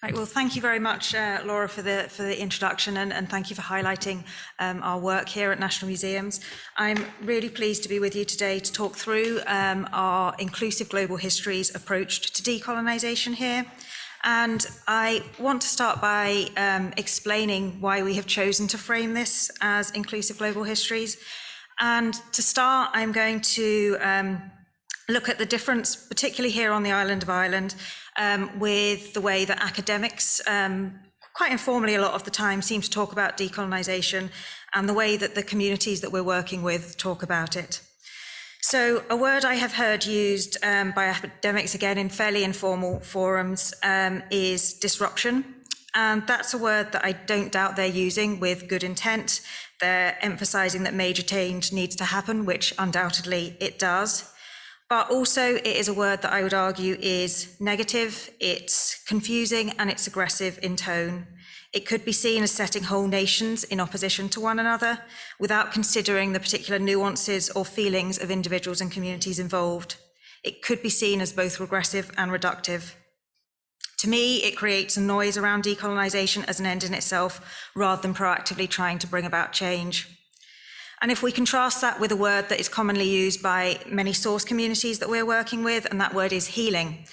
Right, well, thank you very much, Laura, for the introduction, and thank you for highlighting our work here at National Museums. I'm really pleased to be with you today to talk through our Inclusive Global Histories approach to decolonisation here. And I want to start by explaining why we have chosen to frame this as Inclusive Global Histories. And to start, I'm going to look at the difference, particularly here on the island of Ireland, with the way that academics, quite informally a lot of the time, seem to talk about decolonisation, and the way that the communities that we're working with talk about it. So a word I have heard used by academics, again in fairly informal forums, is disruption. And that's a word that I don't doubt they're using with good intent. They're emphasising that major change needs to happen, which undoubtedly it does. But also it is a word that I would argue is negative, it's confusing, and it's aggressive in tone. It could be seen as setting whole nations in opposition to one another without considering the particular nuances or feelings of individuals and communities involved. It could be seen as both regressive and reductive. To me, it creates a noise around decolonisation as an end in itself, rather than proactively trying to bring about change. And if we contrast that with a word that is commonly used by many source communities that we're working with, and that word is healing.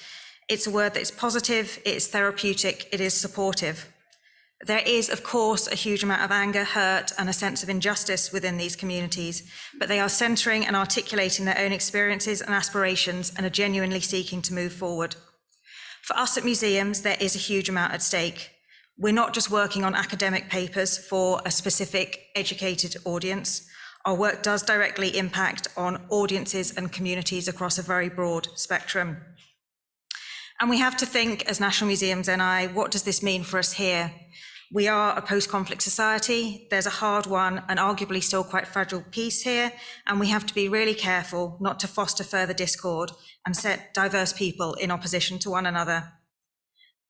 It's a word that is positive, it is therapeutic, it is supportive. There is, of course, a huge amount of anger, hurt, and a sense of injustice within these communities, but they are centering and articulating their own experiences and aspirations and are genuinely seeking to move forward. For us at museums, there is a huge amount at stake. We're not just working on academic papers for a specific educated audience. Our work does directly impact on audiences and communities across a very broad spectrum. And we have to think, as National Museums NI, what does this mean for us here? We are a post-conflict society. There's a hard-won and arguably still quite fragile peace here, and we have to be really careful not to foster further discord and set diverse people in opposition to one another.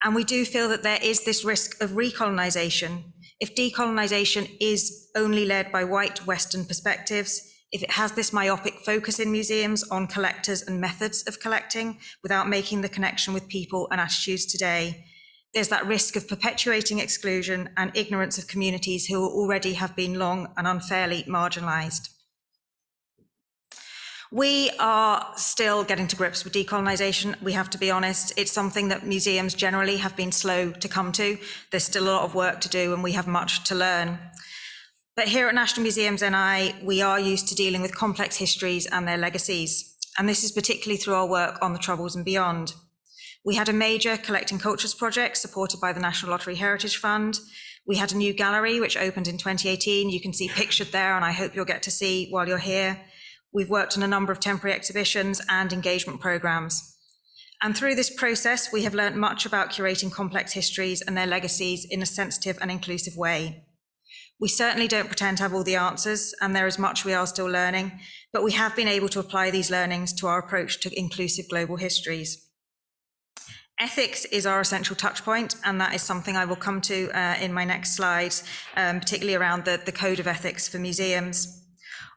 And we do feel that there is this risk of recolonisation. If decolonisation is only led by white Western perspectives, if it has this myopic focus in museums on collectors and methods of collecting without making the connection with people and attitudes today, there's that risk of perpetuating exclusion and ignorance of communities who already have been long and unfairly marginalised. We are still getting to grips with decolonisation, we have to be honest. It's something that museums generally have been slow to come to. There's still a lot of work to do and we have much to learn. But here at National Museums NI, we are used to dealing with complex histories and their legacies. And this is particularly through our work on the Troubles and beyond. We had a major Collecting Cultures project supported by the National Lottery Heritage Fund. We had a new gallery which opened in 2018. You can see pictured there, and I hope you'll get to see while you're here. We've worked on a number of temporary exhibitions and engagement programs. And through this process, we have learned much about curating complex histories and their legacies in a sensitive and inclusive way. We certainly don't pretend to have all the answers, and there is much we are still learning, but we have been able to apply these learnings to our approach to inclusive global histories. Ethics is our essential touch point, and that is something I will come to in my next slides, particularly around the code of ethics for museums.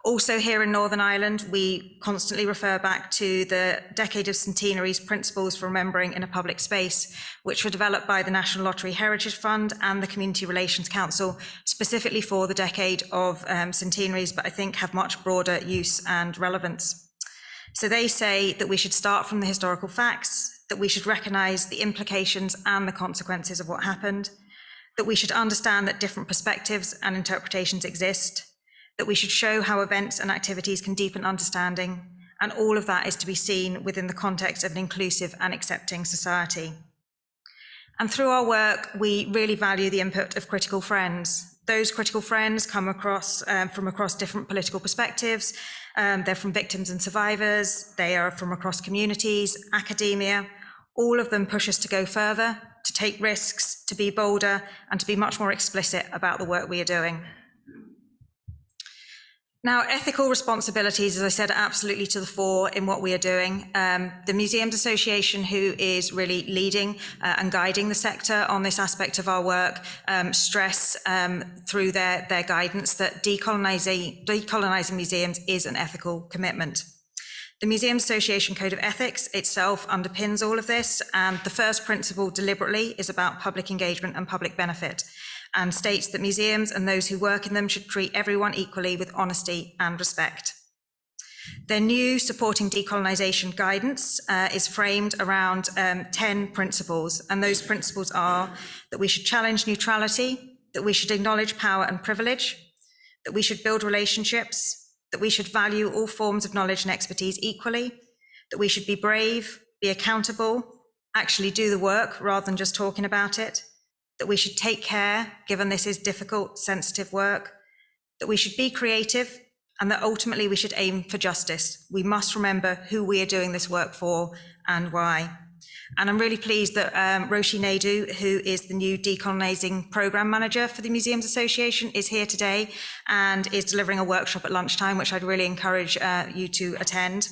Also here in Northern Ireland, we constantly refer back to the Decade of Centenaries Principles for Remembering in a Public Space, which were developed by the National Lottery Heritage Fund and the Community Relations Council, specifically for the Decade of Centenaries, but I think have much broader use and relevance. So they say that we should start from the historical facts, that we should recognise the implications and the consequences of what happened, that we should understand that different perspectives and interpretations exist, that we should show how events and activities can deepen understanding, and all of that is to be seen within the context of an inclusive and accepting society. And through our work, we really value the input of critical friends. Those critical friends come across from across different political perspectives. They're from victims and survivors, they are from across communities, academia. All of them push us to go further, to take risks, to be bolder, and to be much more explicit about the work we are doing. Now, ethical responsibilities, as I said, are absolutely to the fore in what we are doing. The Museums Association, who is really leading and guiding the sector on this aspect of our work, stress through their guidance that decolonising museums is an ethical commitment. The Museums Association Code of Ethics itself underpins all of this, and the first principle deliberately is about public engagement and public benefit, and states that museums and those who work in them should treat everyone equally with honesty and respect. Their new supporting decolonisation guidance is framed around 10 principles, and those principles are that we should challenge neutrality, that we should acknowledge power and privilege, that we should build relationships, that we should value all forms of knowledge and expertise equally, that we should be brave, be accountable, actually do the work rather than just talking about it, that we should take care, given this is difficult, sensitive work, that we should be creative, and that ultimately we should aim for justice. We must remember who we are doing this work for and why. And I'm really pleased that Roshi Naidu, who is the new Decolonising Programme Manager for the Museums Association, is here today and is delivering a workshop at lunchtime, which I'd really encourage you to attend.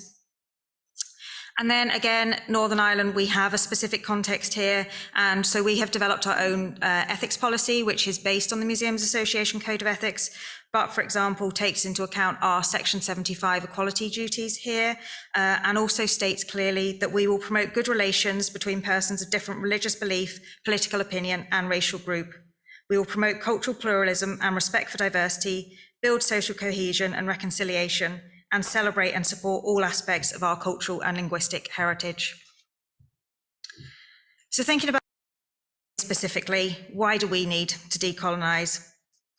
And then again, Northern Ireland, we have a specific context here. And so we have developed our own ethics policy, which is based on the Museums Association Code of Ethics, but for example, takes into account our Section 75 equality duties here, and also states clearly that we will promote good relations between persons of different religious belief, political opinion, and racial group. We will promote cultural pluralism and respect for diversity, build social cohesion and reconciliation, and celebrate and support all aspects of our cultural and linguistic heritage. So thinking about specifically, why do we need to decolonise?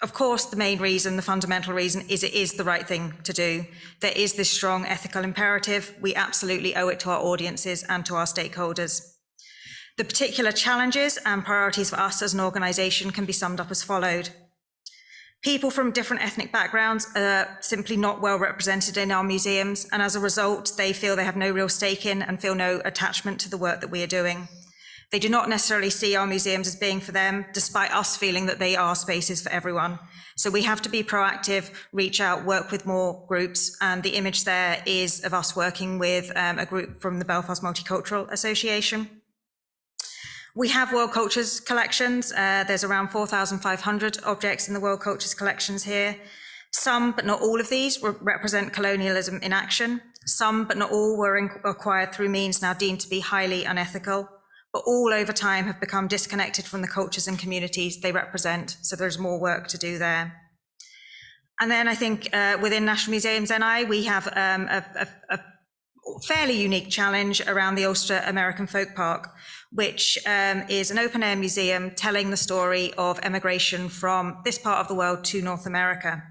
Of course, the main reason, the fundamental reason, is it is the right thing to do. There is this strong ethical imperative. We absolutely owe it to our audiences and to our stakeholders. The particular challenges and priorities for us as an organisation can be summed up as followed. People from different ethnic backgrounds are simply not well represented in our museums, and as a result, they feel they have no real stake in and feel no attachment to the work that we are doing. They do not necessarily see our museums as being for them, despite us feeling that they are spaces for everyone. So we have to be proactive, reach out, work with more groups, and the image there is of us working with a group from the Belfast Multicultural Association. We have World Cultures collections. There's around 4,500 objects in the World Cultures collections here. Some, but not all of these, represent colonialism in action. Some, but not all, were acquired through means now deemed to be highly unethical, but all over time have become disconnected from the cultures and communities they represent. So there's more work to do there. And then I think within National Museums NI, we have a fairly unique challenge around the Ulster American Folk Park, which is an open-air museum telling the story of emigration from this part of the world to North America.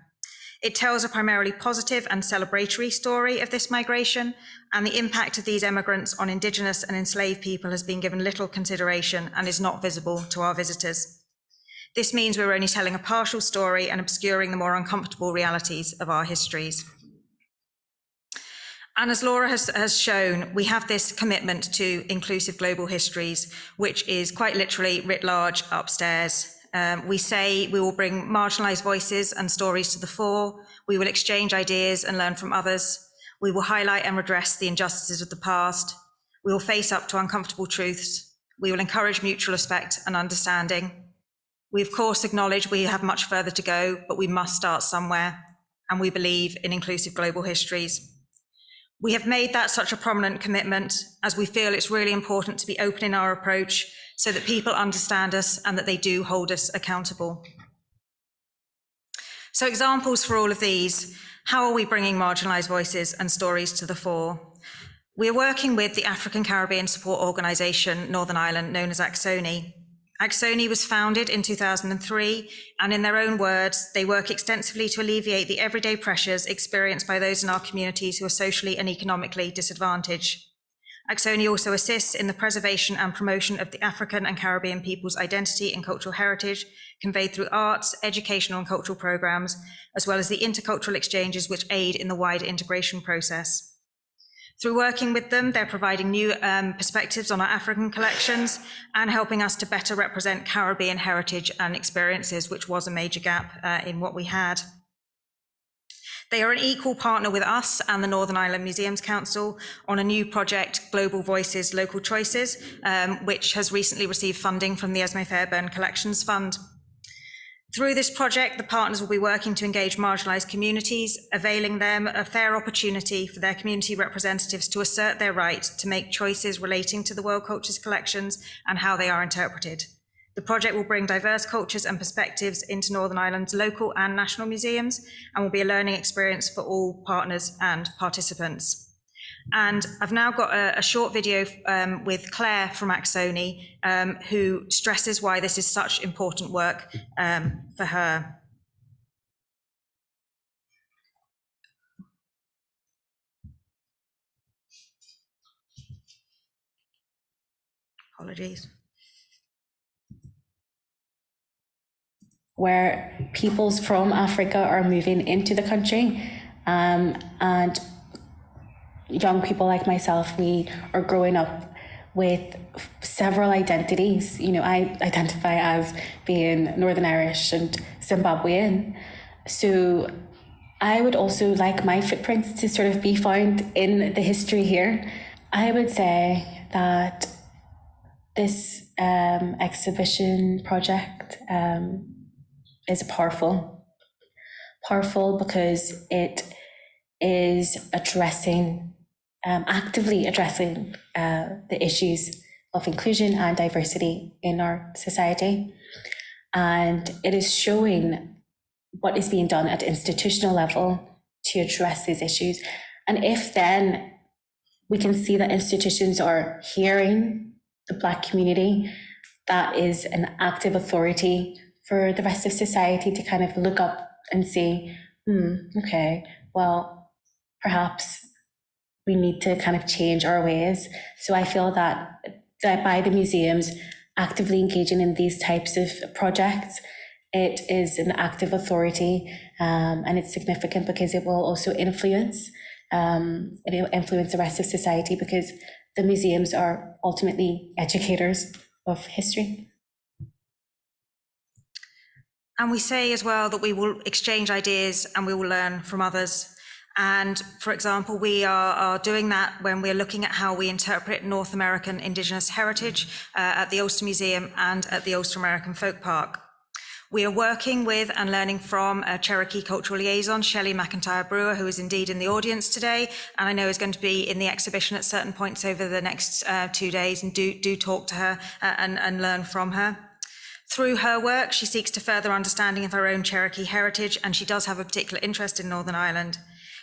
It tells a primarily positive and celebratory story of this migration, and the impact of these emigrants on Indigenous and enslaved people has been given little consideration and is not visible to our visitors. This means we're only telling a partial story and obscuring the more uncomfortable realities of our histories. And as Laura has shown, we have this commitment to inclusive global histories, which is quite literally writ large upstairs. We say we will bring marginalised voices and stories to the fore. We will exchange ideas and learn from others. We will highlight and redress the injustices of the past. We will face up to uncomfortable truths. We will encourage mutual respect and understanding. We, of course, acknowledge we have much further to go, but we must start somewhere, and we believe in inclusive global histories. We have made that such a prominent commitment as we feel it's really important to be open in our approach so that people understand us and that they do hold us accountable. So examples for all of these: how are we bringing marginalised voices and stories to the fore? We are working with the African Caribbean Support Organisation Northern Ireland, known as ACSONI. ACSONI was founded in 2003, and in their own words, they work extensively to alleviate the everyday pressures experienced by those in our communities who are socially and economically disadvantaged. ACSONI also assists in the preservation and promotion of the African and Caribbean people's identity and cultural heritage, conveyed through arts, educational and cultural programmes, as well as the intercultural exchanges which aid in the wider integration process. Through working with them, they're providing new perspectives on our African collections and helping us to better represent Caribbean heritage and experiences, which was a major gap in what we had. They are an equal partner with us and the Northern Ireland Museums Council on a new project, Global Voices, Local Choices, which has recently received funding from the Esme Fairbairn Collections Fund. Through this project, the partners will be working to engage marginalised communities, availing them a fair opportunity for their community representatives to assert their right to make choices relating to the World Cultures collections and how they are interpreted. The project will bring diverse cultures and perspectives into Northern Ireland's local and national museums and will be a learning experience for all partners and participants. And I've now got a short video with Claire from Axoni, who stresses why this is such important work for her. Apologies. Where peoples from Africa are moving into the country, and young people like myself, we are growing up with several identities. You know, I identify as being Northern Irish and Zimbabwean. So I would also like my footprints to sort of be found in the history here. I would say that this exhibition project is powerful because it is actively addressing the issues of inclusion and diversity in our society. And it is showing what is being done at institutional level to address these issues. And if then we can see that institutions are hearing the Black community, that is an active authority for the rest of society to kind of look up and say, okay, well, perhaps we need to kind of change our ways. So I feel that by the museums actively engaging in these types of projects, it is an active authority, and it's significant because it will also influence the rest of society, because the museums are ultimately educators of history. And we say as well that we will exchange ideas and we will learn from others. And for example, we are doing that when we're looking at how we interpret North American Indigenous heritage at the Ulster Museum and at the Ulster American Folk Park. We are working with and learning from a Cherokee cultural liaison, Shelley McIntyre Brewer, who is indeed in the audience today, and I know is going to be in the exhibition at certain points over the next 2 days, and do talk to her and learn from her. Through her work, she seeks to further understanding of her own Cherokee heritage, and she does have a particular interest in Northern Ireland.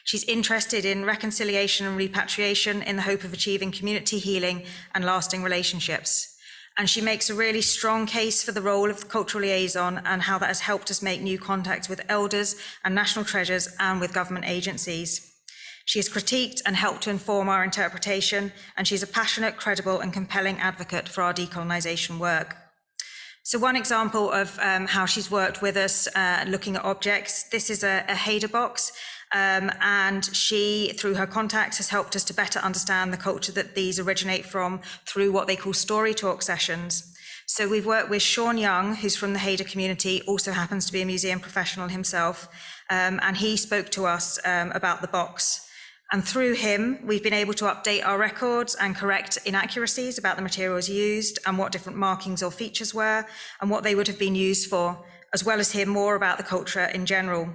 She's interested in reconciliation and repatriation in the hope of achieving community healing and lasting relationships. And she makes a really strong case for the role of the cultural liaison and how that has helped us make new contacts with elders and national treasures and with government agencies. She has critiqued and helped to inform our interpretation, and she's a passionate, credible and compelling advocate for our decolonisation work. So one example of how she's worked with us looking at objects, this is a Hader box, and she, through her contacts, has helped us to better understand the culture that these originate from through what they call story talk sessions. So we've worked with Sean Young, who's from the Hader community, also happens to be a museum professional himself, and he spoke to us about the box. And through him, we've been able to update our records and correct inaccuracies about the materials used and what different markings or features were and what they would have been used for, as well as hear more about the culture in general.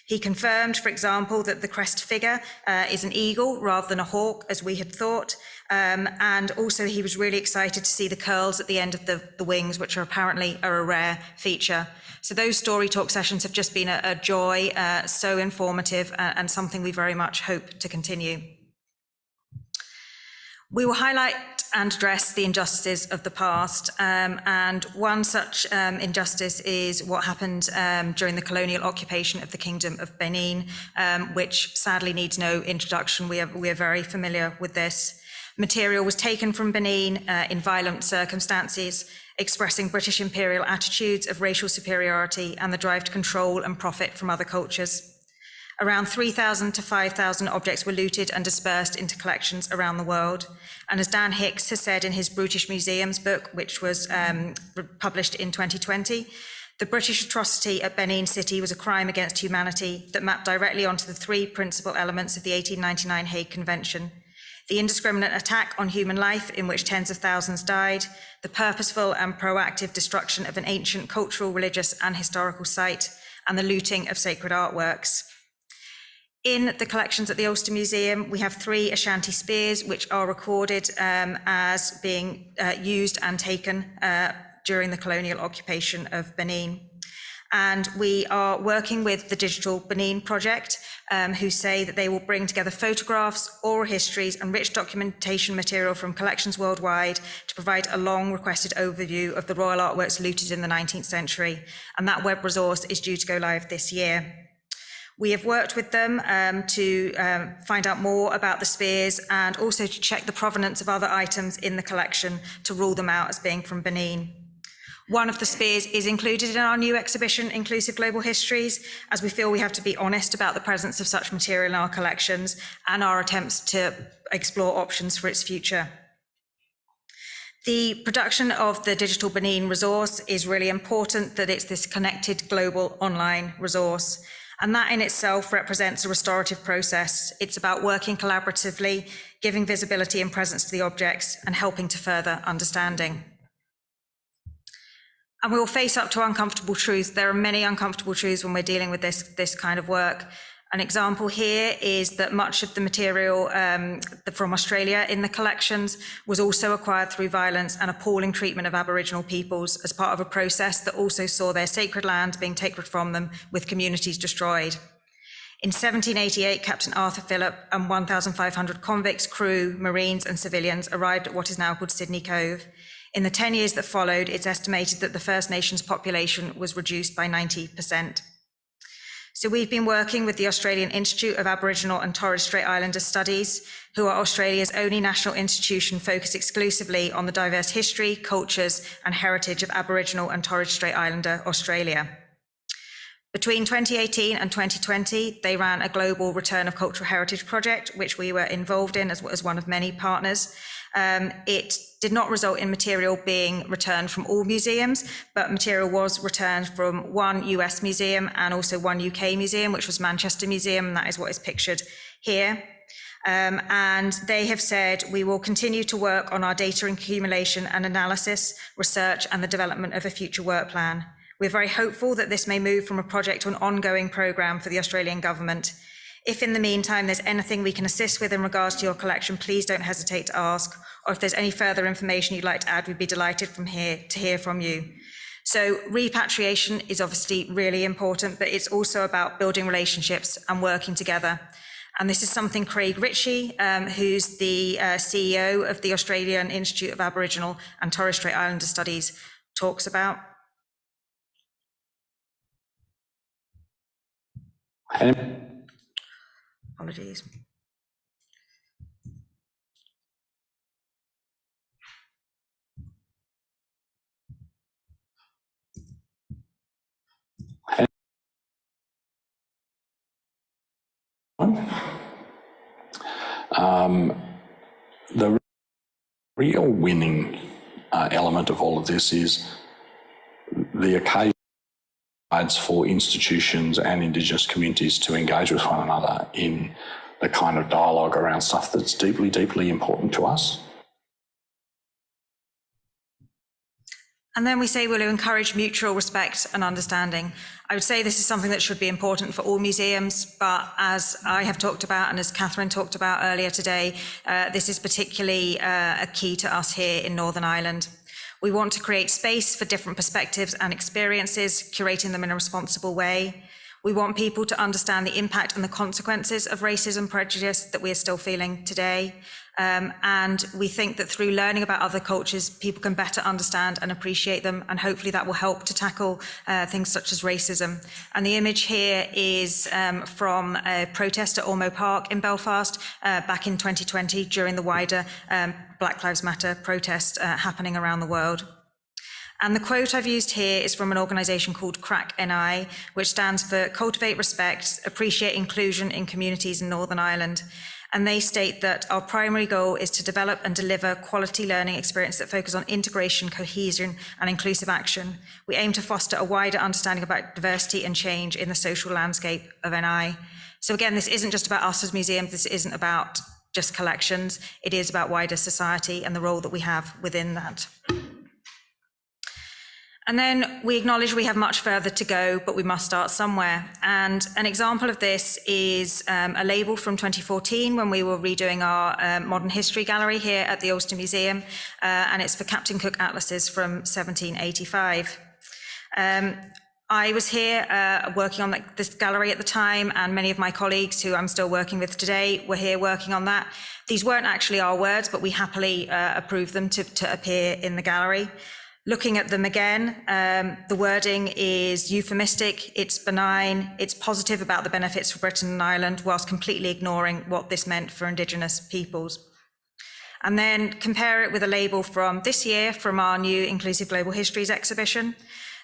He confirmed, for example, that the crest figure is an eagle rather than a hawk, as we had thought. And also he was really excited to see the curls at the end of the wings, which are apparently a rare feature. So those story talk sessions have just been a joy, so informative, and something we very much hope to continue. We will highlight and address the injustices of the past, and one such injustice is what happened during the colonial occupation of the Kingdom of Benin, which sadly needs no introduction. We are very familiar with this. Material was taken from Benin in violent circumstances, expressing British imperial attitudes of racial superiority and the drive to control and profit from other cultures. Around 3,000 to 5,000 objects were looted and dispersed into collections around the world. And as Dan Hicks has said in his Brutish Museums book, which was published in 2020, the British atrocity at Benin City was a crime against humanity that mapped directly onto the three principal elements of the 1899 Hague Convention: the indiscriminate attack on human life in which tens of thousands died, the purposeful and proactive destruction of an ancient cultural, religious and historical site, and the looting of sacred artworks. In the collections at the Ulster Museum, we have 3 Ashanti spears, which are recorded as being used and taken during the colonial occupation of Benin. And we are working with the Digital Benin Project, who say that they will bring together photographs, oral histories, and rich documentation material from collections worldwide to provide a long requested overview of the royal artworks looted in the 19th century. And that web resource is due to go live this year. We have worked with them to find out more about the spears and also to check the provenance of other items in the collection to rule them out as being from Benin. One of the spears is included in our new exhibition, Inclusive Global Histories, as we feel we have to be honest about the presence of such material in our collections and our attempts to explore options for its future. The production of the Digital Benin resource is really important, that it's this connected global online resource. And that in itself represents a restorative process. It's about working collaboratively, giving visibility and presence to the objects, and helping to further understanding. And we will face up to uncomfortable truths. There are many uncomfortable truths when we're dealing with this kind of work. An example here is that much of the material from Australia in the collections was also acquired through violence and appalling treatment of Aboriginal peoples as part of a process that also saw their sacred land being taken from them with communities destroyed. In 1788, Captain Arthur Phillip and 1,500 convicts, crew, Marines and civilians arrived at what is now called Sydney Cove. In the 10 years that followed, it's estimated that the First Nations population was reduced by 90%. So we've been working with the Australian Institute of Aboriginal and Torres Strait Islander Studies, who are Australia's only national institution focused exclusively on the diverse history, cultures and heritage of Aboriginal and Torres Strait Islander Australia. Between 2018 and 2020, they ran a global return of cultural heritage project, which we were involved in as one of many partners. It did not result in material being returned from all museums, but material was returned from one US museum and also one UK museum, which was Manchester Museum, and that is what is pictured here. And they have said, we will continue to work on our data accumulation and analysis, research, and the development of a future work plan. We're very hopeful that this may move from a project to an ongoing programme for the Australian government. If in the meantime there's anything we can assist with in regards to your collection, please don't hesitate to ask, or if there's any further information you'd like to add, we'd be delighted to hear from you. So repatriation is obviously really important, but it's also about building relationships and working together. And this is something Craig Ritchie, who's the CEO of the Australian Institute of Aboriginal and Torres Strait Islander Studies, talks about. Apologies. The real winning element of all of this is the occasion for institutions and Indigenous communities to engage with one another in the kind of dialogue around stuff that's deeply, deeply important to us. And then we say we'll encourage mutual respect and understanding. I would say this is something that should be important for all museums, but as I have talked about and as Catherine talked about earlier today, this is particularly a key to us here in Northern Ireland. We want to create space for different perspectives and experiences, curating them in a responsible way. We want people to understand the impact and the consequences of racism and prejudice that we are still feeling today. And we think that through learning about other cultures, people can better understand and appreciate them, and hopefully that will help to tackle things such as racism. And the image here is from a protest at Ormeau Park in Belfast back in 2020 during the wider Black Lives Matter protest happening around the world. And the quote I've used here is from an organisation called CRAC NI, which stands for Cultivate Respect, Appreciate Inclusion in Communities in Northern Ireland. And they state that our primary goal is to develop and deliver quality learning experience that focus on integration, cohesion, and inclusive action. We aim to foster a wider understanding about diversity and change in the social landscape of NI. So again, this isn't just about us as museums, this isn't about just collections. It is about wider society and the role that we have within that. And then we acknowledge we have much further to go, but we must start somewhere. And an example of this is a label from 2014 when we were redoing our modern history gallery here at the Ulster Museum, and it's for Captain Cook atlases from 1785. I was here working on this gallery at the time, and many of my colleagues who I'm still working with today were here working on that. These weren't actually our words, but we happily approved them to appear in the gallery. Looking at them again, the wording is euphemistic, it's benign, it's positive about the benefits for Britain and Ireland, whilst completely ignoring what this meant for Indigenous peoples. And then compare it with a label from this year from our new Inclusive Global Histories exhibition.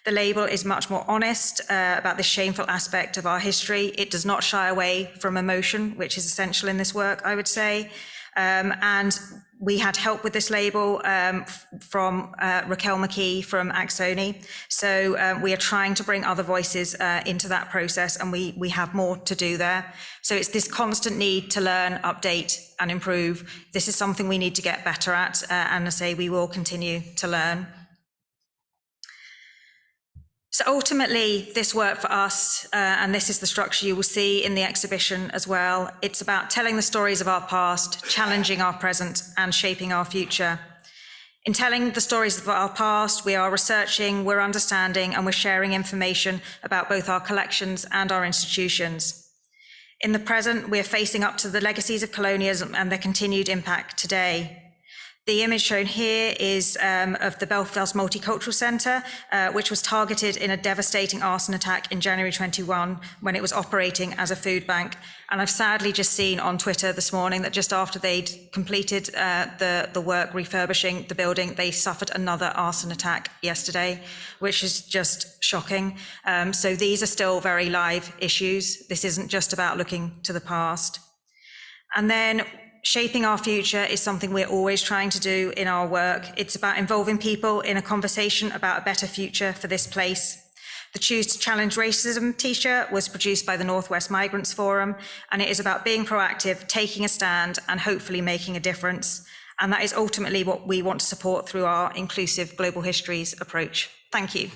The label is much more honest about this shameful aspect of our history. It does not shy away from emotion, which is essential in this work, I would say. And we had help with this label from Raquel McKee from Axoni. So we are trying to bring other voices into that process, and we have more to do there. So it's this constant need to learn, update and improve. This is something we need to get better at, and I say we will continue to learn. So ultimately, this work for us, and this is the structure you will see in the exhibition as well, it's about telling the stories of our past, challenging our present, and shaping our future. In telling the stories of our past, we are researching, we're understanding, and we're sharing information about both our collections and our institutions. In the present, we're facing up to the legacies of colonialism and their continued impact today. The image shown here is of the Belfast Multicultural Centre, which was targeted in a devastating arson attack in January 21 when it was operating as a food bank. And I've sadly just seen on Twitter this morning that just after they'd completed the work refurbishing the building, they suffered another arson attack yesterday, which is just shocking. So these are still very live issues. This isn't just about looking to the past. And then shaping our future is something we're always trying to do in our work. It's about involving people in a conversation about a better future for this place. The Choose to Challenge Racism t-shirt was produced by the Northwest Migrants Forum, and it is about being proactive, taking a stand, and hopefully making a difference. And that is ultimately what we want to support through our Inclusive Global Histories approach. Thank you.